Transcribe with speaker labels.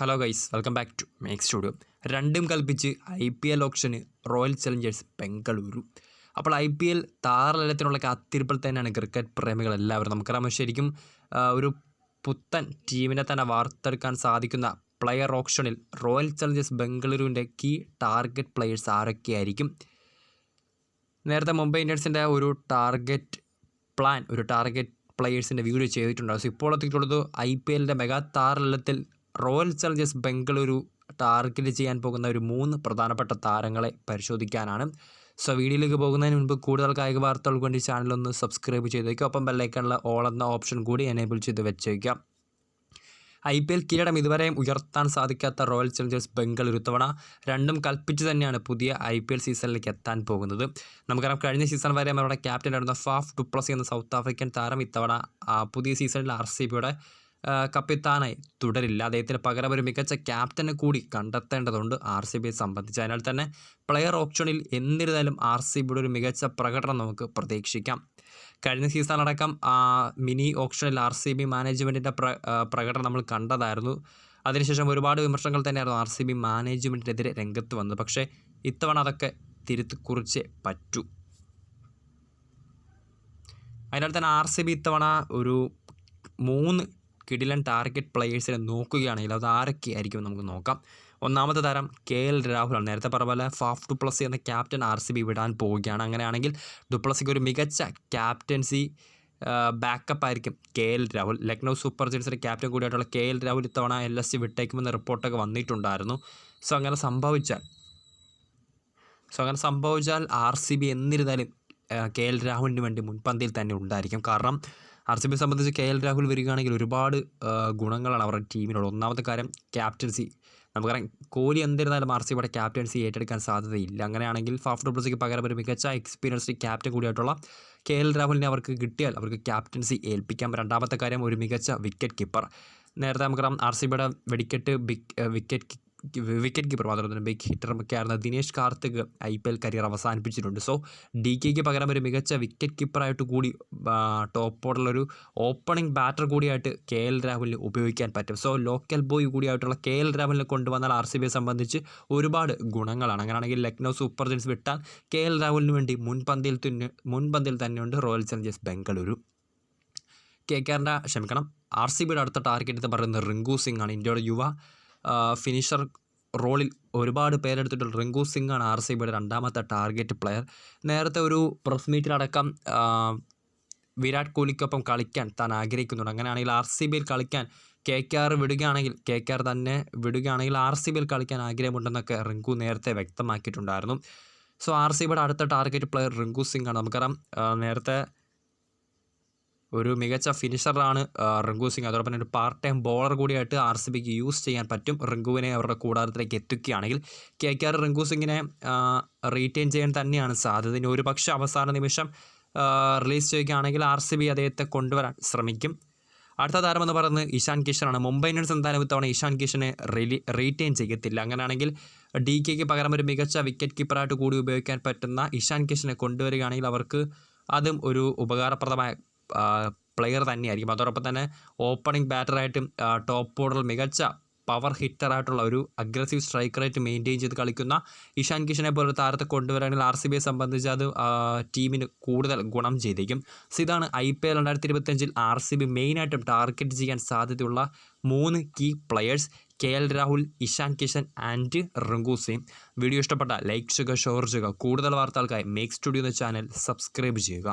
Speaker 1: Hello guys, welcome back to Make Studio. രണ്ടും കൽപ്പിച്ച് IPL ഓപ്ഷന് റോയൽ ചലഞ്ചേഴ്സ് ബംഗളൂരു. അപ്പോൾ IPL താരലേലത്തിനുള്ള കാത്തിരിപ്പിൽ തന്നെയാണ് ക്രിക്കറ്റ് പ്രേമികളെല്ലാവരും. നമുക്കറിയാം, ശരിക്കും ഒരു പുത്തൻ ടീമിനെ തന്നെ വാർത്തെടുക്കാൻ സാധിക്കുന്ന പ്ലെയർ ഓപ്ഷനിൽ റോയൽ ചലഞ്ചേഴ്സ് ബംഗളൂരുവിൻ്റെ കീ ടാർഗറ്റ് പ്ലെയേഴ്സ് ആരൊക്കെയായിരിക്കും? നേരത്തെ മുംബൈ ഇന്ത്യൻസിൻ്റെ ഒരു ടാർഗറ്റ് പ്ലെയേഴ്സിൻ്റെ വീഡിയോ ചെയ്തിട്ടുണ്ടാകും. സോ ഇപ്പോൾ എത്തിയിട്ടുള്ളത് IPLൻ്റെ മെഗാ താരലേലത്തിൽ റോയൽ ചലഞ്ചേഴ്സ് ബംഗളൂരു ടാർഗറ്റ് ചെയ്യാൻ പോകുന്ന ഒരു 3 പ്രധാനപ്പെട്ട താരങ്ങളെ പരിശോധിക്കാനാണ്. സോ വീഡിയോയിലേക്ക് പോകുന്നതിന് മുൻപ് കൂടുതൽ കായിക വാർത്തകൾക്ക് വേണ്ടി ചാനലൊന്ന് സബ്സ്ക്രൈബ് ചെയ്തേക്കുക. ഒപ്പം ബെല്ലൈക്കണിലെ ഓൾ എന്ന ഓപ്ഷൻ കൂടി എനേബിൾ ചെയ്ത് വെച്ചേക്കാം. IPL കിരീടം ഇതുവരെയും ഉയർത്താൻ സാധിക്കാത്ത റോയൽ ചലഞ്ചേഴ്സ് ബംഗളൂരു ഇത്തവണ രണ്ടും കൽപ്പിച്ച് തന്നെയാണ് പുതിയ IPL സീസണിലേക്ക് എത്താൻ പോകുന്നത്. നമുക്കറിയാം, കഴിഞ്ഞ സീസൺ വരെ അവരുടെ ക്യാപ്റ്റൻ ആയിരുന്ന ഫാഫ് ഡുപ്ലസി എന്ന സൗത്ത് ആഫ്രിക്കൻ താരം ഇത്തവണ പുതിയ സീസണിൽ RCBയുടെ കപ്പിത്താനായി തുടരില്ല. അദ്ദേഹത്തിന് പകരം ഒരു മികച്ച ക്യാപ്റ്റനെ കൂടി കണ്ടെത്തേണ്ടതുണ്ട് RCBയെ സംബന്ധിച്ച്. അതിനാൽ തന്നെ പ്ലെയർ ഓപ്ഷനിൽ എന്നിരുന്നാലും RCBയുടെ ഒരു മികച്ച പ്രകടനം നമുക്ക് പ്രതീക്ഷിക്കാം. കഴിഞ്ഞ സീസണടക്കം മിനി ഓപ്ഷനിൽ RCB മാനേജ്മെൻറ്റിൻ്റെ പ്രകടനം നമ്മൾ കണ്ടതായിരുന്നു. അതിനുശേഷം ഒരുപാട് വിമർശനങ്ങൾ തന്നെയായിരുന്നു RCB മാനേജ്മെൻറ്റിനെതിരെ രംഗത്ത് വന്നത്. പക്ഷേ ഇത്തവണ അതൊക്കെ തിരുത്തി കുറിച്ചേ പറ്റൂ. അതിനാൽ തന്നെ RCB ഇത്തവണ ഒരു 3 കിടിലൻ ടാർഗറ്റ് പ്ലെയേഴ്സിനെ നോക്കുകയാണെങ്കിൽ അത് ആരൊക്കെയായിരിക്കും നമുക്ക് നോക്കാം. ഒന്നാമത്തെ താരം KL രാഹുലാണ്. നേരത്തെ പറഞ്ഞ പോലെ ഫാഫ് ഡുപ്ലസി എന്ന ക്യാപ്റ്റൻ RCB വിടാൻ പോവുകയാണ്. അങ്ങനെയാണെങ്കിൽ ഡുപ്ലസിക്ക് ഒരു മികച്ച ക്യാപ്റ്റൻസി ബാക്കപ്പ് ആയിരിക്കും KL രാഹുൽ. ലക്നൗ സൂപ്പർ ജയൻസിൻ്റെ ക്യാപ്റ്റൻ കൂടിയായിട്ടുള്ള KL രാഹുൽ ഇത്തവണ LSG വിട്ടേക്കുമെന്ന റിപ്പോർട്ടൊക്കെ വന്നിട്ടുണ്ടായിരുന്നു. സോ അങ്ങനെ സംഭവിച്ചാൽ RCB എന്നിരുന്നാലും KL രാഹുലിന് വേണ്ടി മുൻപന്തിയിൽ തന്നെ ഉണ്ടായിരിക്കും. കാരണം RCBയെ സംബന്ധിച്ച് KL രാഹുൽ വരികയാണെങ്കിൽ ഒരുപാട് ഗുണങ്ങളാണ് അവരുടെ ടീമിനുള്ളത്. ഒന്നാമത്തെ കാര്യം ക്യാപ്റ്റൻസി. നമുക്കറിയാം, കോഹ്ലി എന്നിരുന്നാലും RCBയുടെ ക്യാപ്റ്റൻസി ഏറ്റെടുക്കാൻ സാധ്യതയില്ല. അങ്ങനെയാണെങ്കിൽ ഫാഫ് ഡുപ്ലസിക്ക് പകരം ഒരു മികച്ച എക്സ്പീരിയൻസ്ഡ് ക്യാപ്റ്റൻ കൂടിയായിട്ടുള്ള KL രാഹുലിനെ അവർക്ക് കിട്ടിയാൽ അവർക്ക് ക്യാപ്റ്റൻസി ഏൽപ്പിക്കാം. രണ്ടാമത്തെ കാര്യം ഒരു മികച്ച വിക്കറ്റ് കീപ്പർ. നേരത്തെ നമുക്കറിയാം RCBയുടെ വിക്കറ്റ് കീപ്പർ മാത്രം തന്നെ ബിഗ് ഹിറ്ററൊക്കെ ആയിരുന്ന ദിനേശ് കാർത്തിക് IPL കരിയർ അവസാനിപ്പിച്ചിട്ടുണ്ട്. സോ DKക്ക് പകരം ഒരു മികച്ച വിക്കറ്റ് കീപ്പറായിട്ട് കൂടി ടോപ്പ് ഓർഡറിലൊരു ഓപ്പണിംഗ് ബാറ്റർ കൂടിയായിട്ട് KL രാഹുലിന് ഉപയോഗിക്കാൻ പറ്റും. സോ ലോക്കൽ ബോയ് കൂടിയായിട്ടുള്ള KL രാഹുലിനെ കൊണ്ടുവന്നാൽ RCBയെ സംബന്ധിച്ച് ഒരുപാട് ഗുണങ്ങളാണ്. അങ്ങനെയാണെങ്കിൽ ലക്നൗ സൂപ്പർ ജയൻസ് വിട്ടാൽ KL രാഹുലിന് വേണ്ടി മുൻപന്തിയിൽ തന്നെയുണ്ട് റോയൽ ചലഞ്ചേഴ്സ് ബംഗളൂരു. RCBയുടെ അടുത്ത ടാർഗറ്റ് എന്ന് പറയുന്നത് റിങ്കു സിംഗ് ആണ്. ഇന്ത്യയുടെ യുവ ഫിനിഷർ റോളിൽ ഒരുപാട് പേരെടുത്തിട്ടുള്ള റിങ്കു സിംഗ് ആണ് RCBയുടെ രണ്ടാമത്തെ ടാർഗറ്റ് പ്ലെയർ. നേരത്തെ ഒരു പ്രസ് മീറ്റിലടക്കം വിരാട് കോഹ്ലിക്കൊപ്പം കളിക്കാൻ താൻ ആഗ്രഹിക്കുന്നുണ്ട്. അങ്ങനെയാണെങ്കിൽ RCBയിൽ കളിക്കാൻ KKR വിടുകയാണെങ്കിൽ RCBയിൽ കളിക്കാൻ ആഗ്രഹമുണ്ടെന്നൊക്കെ റിങ്കു നേരത്തെ വ്യക്തമാക്കിയിട്ടുണ്ടായിരുന്നു. സോ RCBയുടെ അടുത്ത ടാർഗറ്റ് പ്ലെയർ റിങ്കു സിംഗ് ആണ്. നമുക്കറിയാം, നേരത്തെ ഒരു മികച്ച ഫിനിഷറാണ് റിങ്കു സിംഗ്. അതോടൊപ്പം ഒരു പാർട്ട് ടൈം ബോളർ കൂടിയായിട്ട് RCBക്ക് യൂസ് ചെയ്യാൻ പറ്റും. റിങ്കുവിനെ അവരുടെ കൂടാരത്തിലേക്ക് എത്തിക്കുകയാണെങ്കിൽ KKR റിങ്കു സിംഗിനെ റീറ്റെയിൻ ചെയ്യാൻ തന്നെയാണ് സാധ്യത. ഇനി ഒരു പക്ഷേ അവസാന നിമിഷം റിലീസ് ചെയ്യുകയാണെങ്കിൽ RCB അദ്ദേഹത്തെ കൊണ്ടുവരാൻ ശ്രമിക്കും. അടുത്ത താരമെന്ന് പറയുന്നത് ഇഷാൻ കിഷനാണ്. മുംബൈ ഇന്ത്യൻസ് എന്തായാലും ഇത്തവണ ഇഷാൻ കിഷനെ റീറ്റെയിൻ ചെയ്യത്തില്ല. അങ്ങനെയാണെങ്കിൽ DKക്ക് പകരം ഒരു മികച്ച വിക്കറ്റ് കീപ്പറായിട്ട് കൂടി ഉപയോഗിക്കാൻ പറ്റുന്ന ഇഷാൻ കിഷനെ കൊണ്ടുവരികയാണെങ്കിൽ അവർക്ക് അതും ഒരു ഉപകാരപ്രദമായ പ്ലെയർ തന്നെയായിരിക്കും. അതോടൊപ്പം തന്നെ ഓപ്പണിംഗ് ബാറ്ററായിട്ടും ടോപ്പ് ഓർഡറിൽ മികച്ച പവർ ഹിറ്ററായിട്ടുള്ള ഒരു അഗ്രസീവ് സ്ട്രൈക്ക് റേറ്റ് മെയിൻറ്റെയിൻ ചെയ്ത് കളിക്കുന്ന ഇഷാൻ കിഷനെ പോലൊരു താരത്തെ കൊണ്ടുവരാണെങ്കിൽ RCBയെ സംബന്ധിച്ച് അത് ടീമിന് കൂടുതൽ ഗുണം ചെയ്തേക്കും. സോ ഇതാണ് IPL 2025 RCB മെയിനായിട്ടും ടാർഗറ്റ് ചെയ്യാൻ സാധ്യതയുള്ള 3 key players: KL Rahul, Ishan Kishan and Rinku Singh. Video ഇഷ്ടപ്പെട്ട ലൈക്ക് ചെയ്യുക, ഷെയർ ചെയ്യുക. കൂടുതൽ വാർത്തകൾക്കായി മേക്ക് സ്റ്റുഡിയോ എന്ന ചാനൽ സബ്സ്ക്രൈബ് ചെയ്യുക.